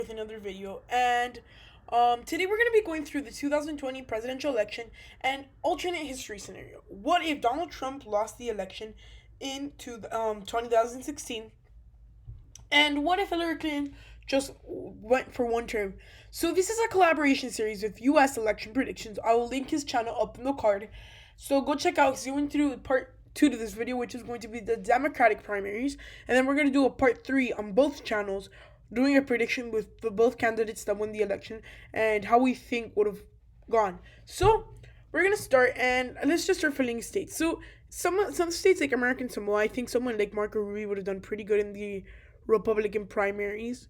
with another video, and today we're going to be going through the 2020 presidential election and alternate history scenario. What if Donald Trump lost the election into 2016, and what if Hillary Clinton just went for one term? So this is a collaboration series with US election predictions. I will link his channel up in the card, so go check out. He went through part 2 to this video, which is going to be the Democratic primaries, and then we're going to do a part 3 on both channels, doing a prediction with the both candidates that won the election and how we think would have gone. So we're gonna start, and let's just start filling states. So some states like American Samoa, I think someone like Marco Rubio would have done pretty good in the Republican primaries.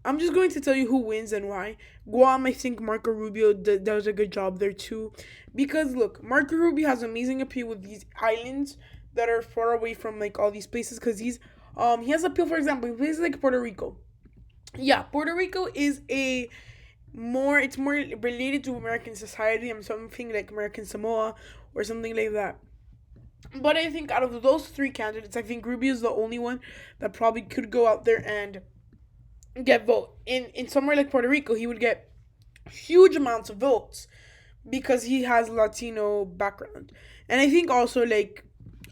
I'm just going to tell you who wins and why. Guam, I think Marco Rubio does a good job there too. Because look, Marco Rubio has amazing appeal with these islands that are far away from like all these places. Because he has appeal, for example, in places like Puerto Rico. Yeah, Puerto Rico is it's more related to American society and something like American Samoa or something like that. But I think out of those three candidates, I think Rubio is the only one that probably could go out there and get vote. In somewhere like Puerto Rico, he would get huge amounts of votes because he has Latino background. And I think also, like,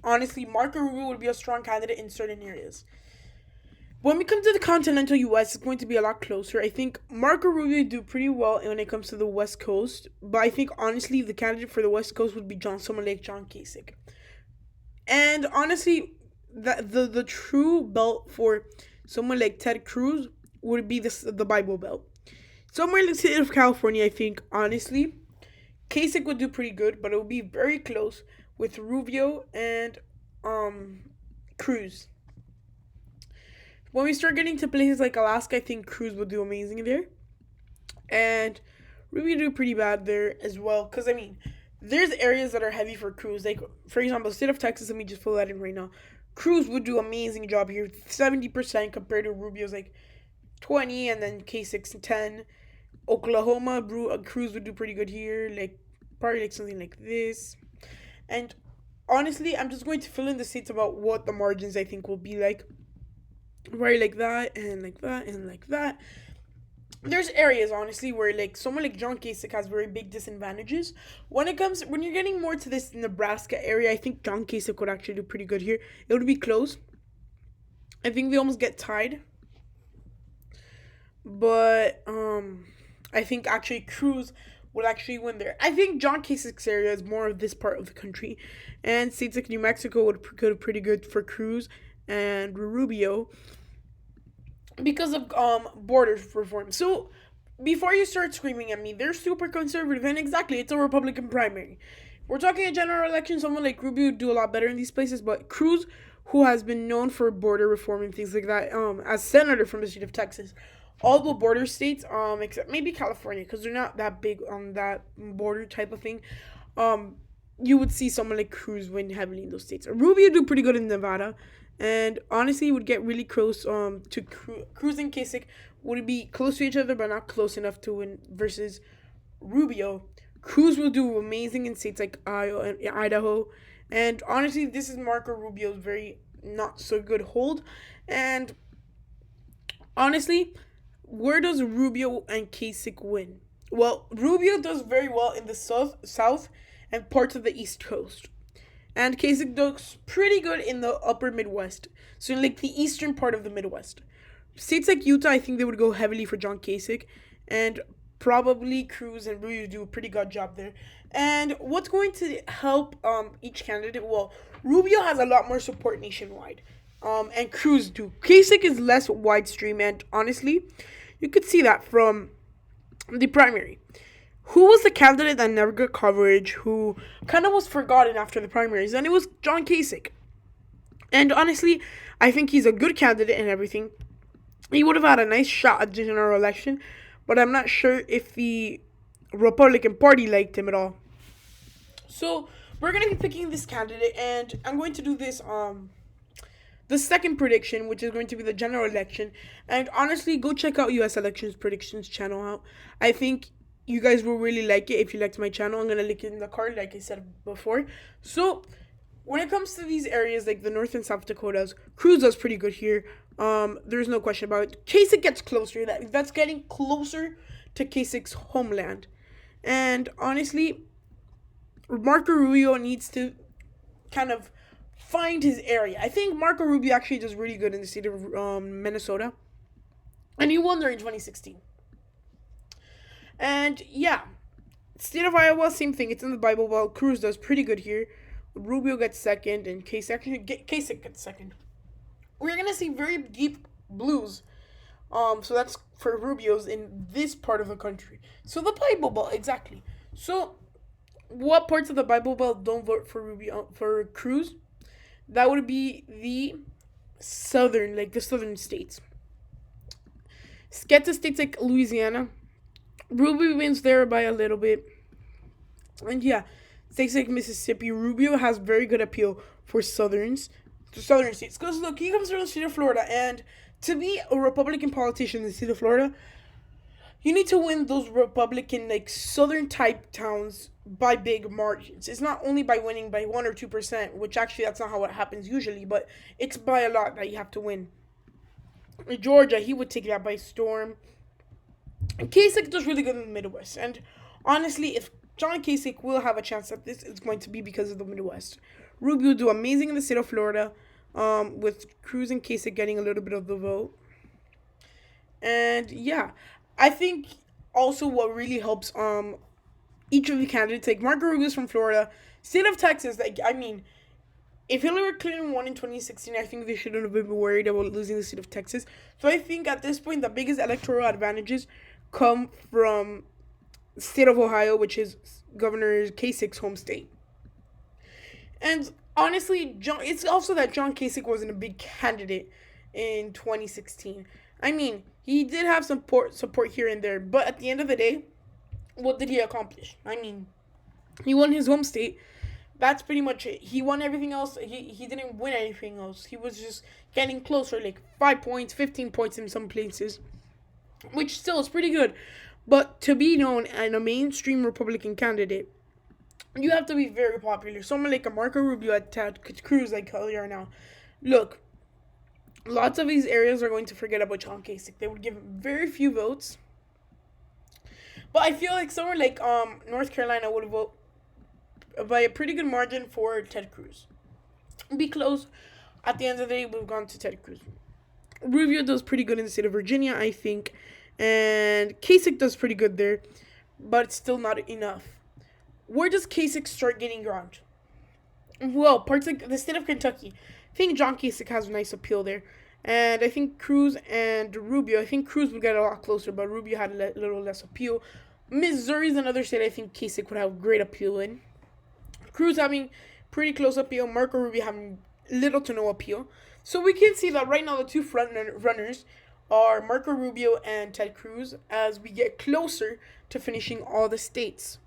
honestly, Marco Rubio would be a strong candidate in certain areas. When we come to the continental US, it's going to be a lot closer. I think Marco Rubio do pretty well when it comes to the West Coast, but I think honestly the candidate for the West Coast would be someone like John Kasich. And honestly, the true belt for someone like Ted Cruz would be the Bible Belt. Somewhere in the state of California, I think honestly, Kasich would do pretty good, but it would be very close with Rubio and Cruz. When we start getting to places like Alaska, I think Cruz would do amazing there. And Rubio do pretty bad there as well. Because, I mean, there's areas that are heavy for Cruz. Like, for example, the state of Texas, let me just fill that in right now. Cruz would do amazing job here. 70% compared to Rubio's, like, 20, and then K6 10. Oklahoma, Cruz would do pretty good here. Like, probably like something like this. And honestly, I'm just going to fill in the states about what the margins I think will be like. Right, like that, and like that, and like that. There's areas, honestly, where like someone like John Kasich has very big disadvantages. When you're getting more to this Nebraska area, I think John Kasich would actually do pretty good here. It would be close. I think they almost get tied. But I think actually Cruz would actually win there. I think John Kasich's area is more of this part of the country, and states like New Mexico would go pretty good for Cruz and Rubio because of border reform. So before you start screaming at me, they're super conservative, and exactly, it's a Republican primary. We're talking a general election. Someone like Rubio would do a lot better in these places, but Cruz, who has been known for border reform and things like that, as senator from the state of Texas, all the border states, except maybe California, because they're not that big on that border type of thing, you would see someone like Cruz win heavily in those states. Rubio do pretty good in Nevada. And honestly, would get really close to Cruz and Kasich would be close to each other, but not close enough to win versus Rubio. Cruz will do amazing in states like Idaho. And honestly, this is Marco Rubio's very not so good hold. And honestly, where does Rubio and Kasich win? Well, Rubio does very well in the south and parts of the East Coast. And Kasich does pretty good in the upper Midwest. So in like the eastern part of the Midwest. States like Utah, I think they would go heavily for John Kasich. And probably Cruz and Rubio do a pretty good job there. And what's going to help each candidate? Well, Rubio has a lot more support nationwide. And Cruz do. Kasich is less widestream, and honestly, you could see that from the primary. Who was the candidate that never got coverage, who kind of was forgotten after the primaries? And it was John Kasich. And honestly, I think he's a good candidate and everything. He would have had a nice shot at the general election, but I'm not sure if the Republican Party liked him at all. So, we're going to be picking this candidate, and I'm going to do this, the second prediction, which is going to be the general election. And honestly, go check out US Elections Predictions channel out. I think you guys will really like it if you liked my channel. I'm going to link it in the card, like I said before. So, when it comes to these areas, like the North and South Dakotas, Cruz does pretty good here. There's no question about it. Kasich gets closer. That's getting closer to Kasich's homeland. And honestly, Marco Rubio needs to kind of find his area. I think Marco Rubio actually does really good in the state of Minnesota. And he won there in 2016. And yeah, state of Iowa, same thing. It's in the Bible Belt. Cruz does pretty good here. Rubio gets second, and Kasich gets second. We're gonna see very deep blues. So that's for Rubios in this part of the country. So the Bible Belt, exactly. So what parts of the Bible Belt don't vote for Cruz? That would be the southern states. Get to states like Louisiana. Rubio wins there by a little bit. And yeah, states like Mississippi, Rubio has very good appeal for southern states. Because look, he comes from the state of Florida, and to be a Republican politician in the state of Florida, you need to win those Republican, like, southern type towns by big margins. It's not only by winning by 1 or 2%, which actually that's not how it happens usually, but it's by a lot that you have to win. In Georgia, he would take that by storm. And Kasich does really good in the Midwest. And honestly, if John Kasich will have a chance at this, it's going to be because of the Midwest. Rubio do amazing in the state of Florida, with Cruz and Kasich getting a little bit of the vote. And yeah, I think also what really helps each of the candidates, like Marco Rubio's from Florida, state of Texas, like, I mean, if Hilary Clinton won in 2016, I think they shouldn't have been worried about losing the state of Texas. So I think at this point, the biggest electoral advantages come from the state of Ohio, which is Governor Kasich's home state. And honestly, it's also that John Kasich wasn't a big candidate in 2016. I mean, he did have some support here and there, but at the end of the day, what did he accomplish? I mean, he won his home state. That's pretty much it. He won everything else. He didn't win anything else. He was just getting closer, like 5 points, 15 points in some places, which still is pretty good. But to be known as a mainstream Republican candidate, you have to be very popular. Someone like a Marco Rubio at Ted Cruz, like earlier now. Look, lots of these areas are going to forget about John Kasich. They would give him very few votes. But I feel like someone like North Carolina would vote by a pretty good margin for Ted Cruz. Be close. At the end of the day, we've gone to Ted Cruz. Rubio does pretty good in the state of Virginia, I think. And Kasich does pretty good there. But it's still not enough. Where does Kasich start getting ground? Well, parts like the state of Kentucky. I think John Kasich has a nice appeal there. And I think Cruz and Rubio, I think Cruz would get a lot closer, but Rubio had a little less appeal. Missouri is another state I think Kasich would have great appeal in. Cruz having pretty close appeal, Marco Rubio having little to no appeal. So we can see that right now the two front runners are Marco Rubio and Ted Cruz as we get closer to finishing all the states.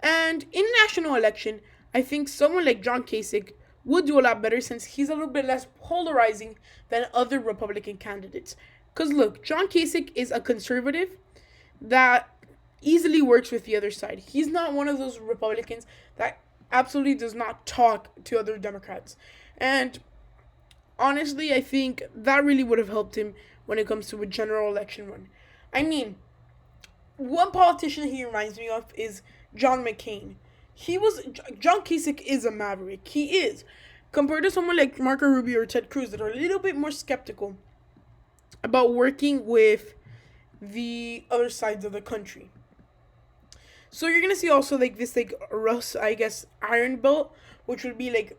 And in national election, I think someone like John Kasich would do a lot better since he's a little bit less polarizing than other Republican candidates. Because look, John Kasich is a conservative that easily works with the other side. He's not one of those Republicans that absolutely does not talk to other Democrats. And honestly, I think that really would have helped him when it comes to a general election run. I mean, one politician he reminds me of is John McCain. John Kasich is a maverick. He is. Compared to someone like Marco Rubio or Ted Cruz that are a little bit more skeptical about working with the other sides of the country. So you're going to see also like this like Russ, I guess, Iron Belt, which would be like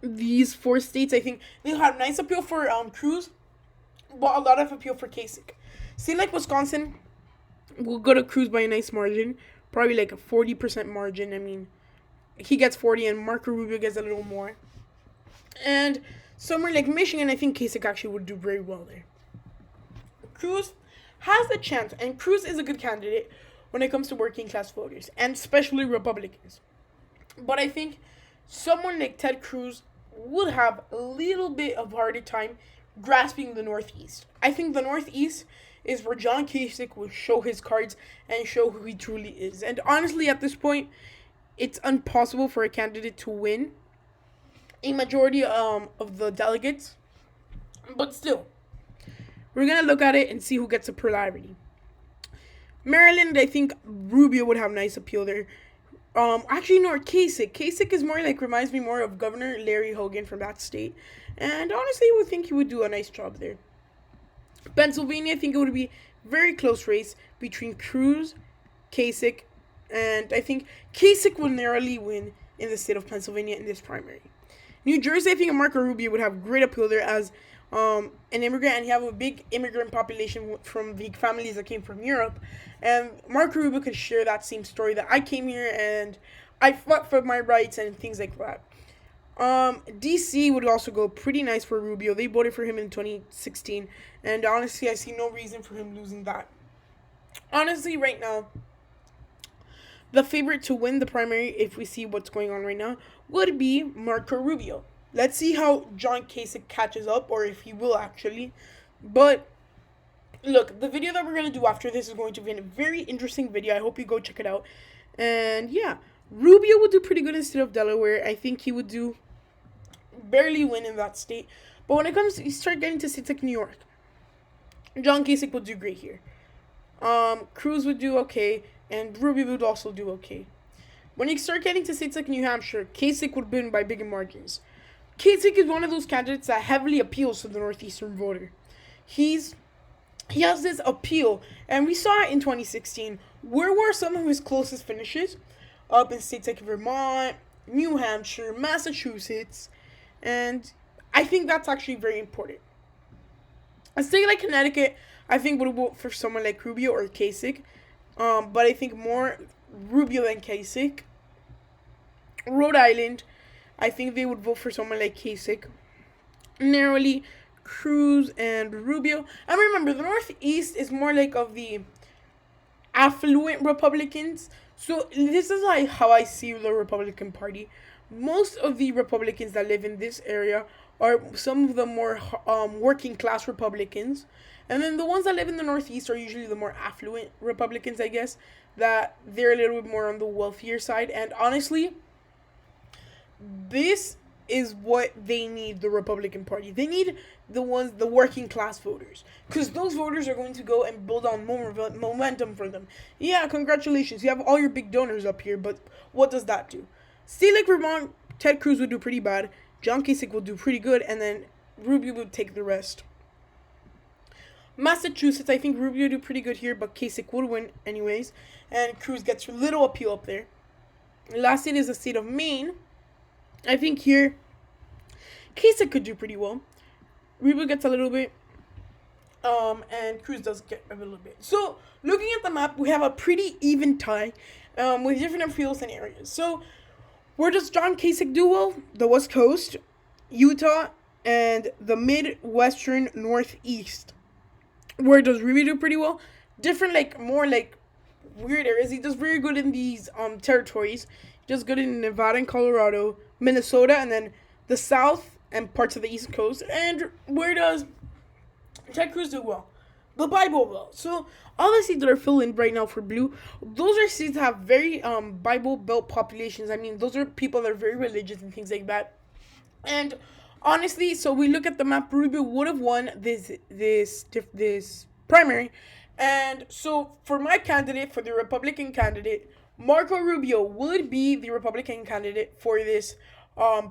these 4 states. I think they'll have nice appeal for Cruz, but a lot of appeal for Kasich. See, like Wisconsin will go to Cruz by a nice margin. Probably like a 40% margin. I mean, he gets 40 and Marco Rubio gets a little more. And somewhere like Michigan, I think Kasich actually would do very well there. Cruz has a chance, and Cruz is a good candidate when it comes to working class voters, and especially Republicans. But I think someone like Ted Cruz would have a little bit of a harder time grasping the Northeast. I think the Northeast is where John Kasich will show his cards and show who he truly is. And honestly, at this point, it's impossible for a candidate to win a majority of the delegates But still, we're going to look at it and see who gets the plurality. Maryland, I think Rubio would have nice appeal there. Actually, no, Kasich. Kasich is more like, reminds me more of Governor Larry Hogan from that state. And honestly, I would think he would do a nice job there. Pennsylvania, I think it would be very close race between Cruz, Kasich, and I think Kasich will narrowly win in the state of Pennsylvania in this primary. New Jersey, I think Marco Rubio would have great appeal there as an immigrant, and you have a big immigrant population from the families that came from Europe. And Marco Rubio could share that same story that I came here and I fought for my rights and things like that. DC would also go pretty nice for Rubio. They voted for him in 2016, and honestly, I see no reason for him losing that. Honestly, right now, the favorite to win the primary, if we see what's going on right now, would be Marco Rubio. Let's see how John Kasich catches up, or if he will actually. But look, the video that we're going to do after this is going to be a very interesting video. I hope you go check it out. And yeah, Rubio would do pretty good instead of Delaware. I think he would do barely win in that state. But when it comes to, you start getting to states like New York, John Kasich would do great here. Cruz would do okay, and Rubio would also do okay. When you start getting to states like New Hampshire, Kasich would win by big margins. Kasich is one of those candidates that heavily appeals to the northeastern voter. He has this appeal, and we saw it in 2016. Where were some of his closest finishes? Up in states like Vermont, New Hampshire, Massachusetts, and I think that's actually very important. A state like Connecticut, I think would vote for someone like Rubio or Kasich, but I think more Rubio than Kasich. Rhode Island, I think they would vote for someone like Kasich. Narrowly, Cruz and Rubio. And remember, the Northeast is more like of the affluent Republicans. So this is like how I see the Republican Party. Most of the Republicans that live in this area are some of the more working class Republicans. And then the ones that live in the Northeast are usually the more affluent Republicans, I guess, that they're a little bit more on the wealthier side. And honestly, this is what they need, the Republican Party. They need the working class voters. Because those voters are going to go and build on more momentum for them. Yeah, congratulations. You have all your big donors up here, but what does that do? State like Vermont, Ted Cruz would do pretty bad. John Kasich would do pretty good, and then Rubio would take the rest. Massachusetts, I think Rubio would do pretty good here, but Kasich would win anyways. And Cruz gets little appeal up there. Last state is the state of Maine. I think here, Kasich could do pretty well. Rubio gets a little bit, and Cruz does get a little bit. So, looking at the map, we have a pretty even tie, with different appeals and areas. So, where does John Kasich do well? The West Coast, Utah, and the Midwestern Northeast. Where does Rubio do pretty well? Different, like, more, like, weird areas. He does very good in these, territories. He does good in Nevada and Colorado, Minnesota, and then the South and parts of the East Coast. And where does Ted Cruz do well? The Bible Belt. So all the states that are filled in right now for blue, those are states that have very Bible Belt populations. I mean, those are people that are very religious and things like that. And honestly, so we look at the map, Rubio would have won this primary. And so for my candidate, for the Republican candidate, Marco Rubio would be the Republican candidate for this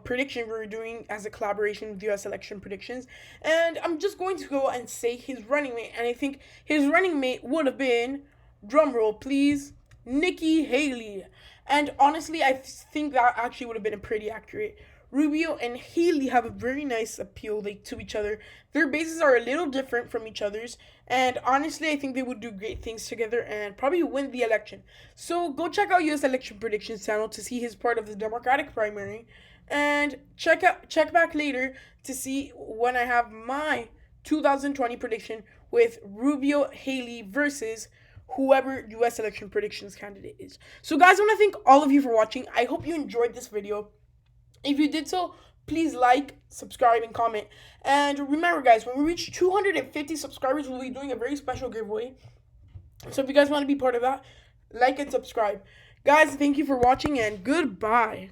prediction we're doing as a collaboration with U.S. election predictions. And I'm just going to go and say his running mate. And I think his running mate would have been, drumroll please, Nikki Haley. And honestly, I think that actually would have been a pretty accurate. Rubio and Haley have a very nice appeal to each other. Their bases are a little different from each other's. And honestly, I think they would do great things together and probably win the election. So go check out U.S. Election Predictions channel to see his part of the Democratic primary. And check back later to see when I have my 2020 prediction with Rubio Haley versus whoever U.S. Election Predictions candidate is. So guys, I want to thank all of you for watching. I hope you enjoyed this video. If you did so, please like, subscribe, and comment. And remember, guys, when we reach 250 subscribers, we'll be doing a very special giveaway. So if you guys want to be part of that, like and subscribe. Guys, thank you for watching, and goodbye.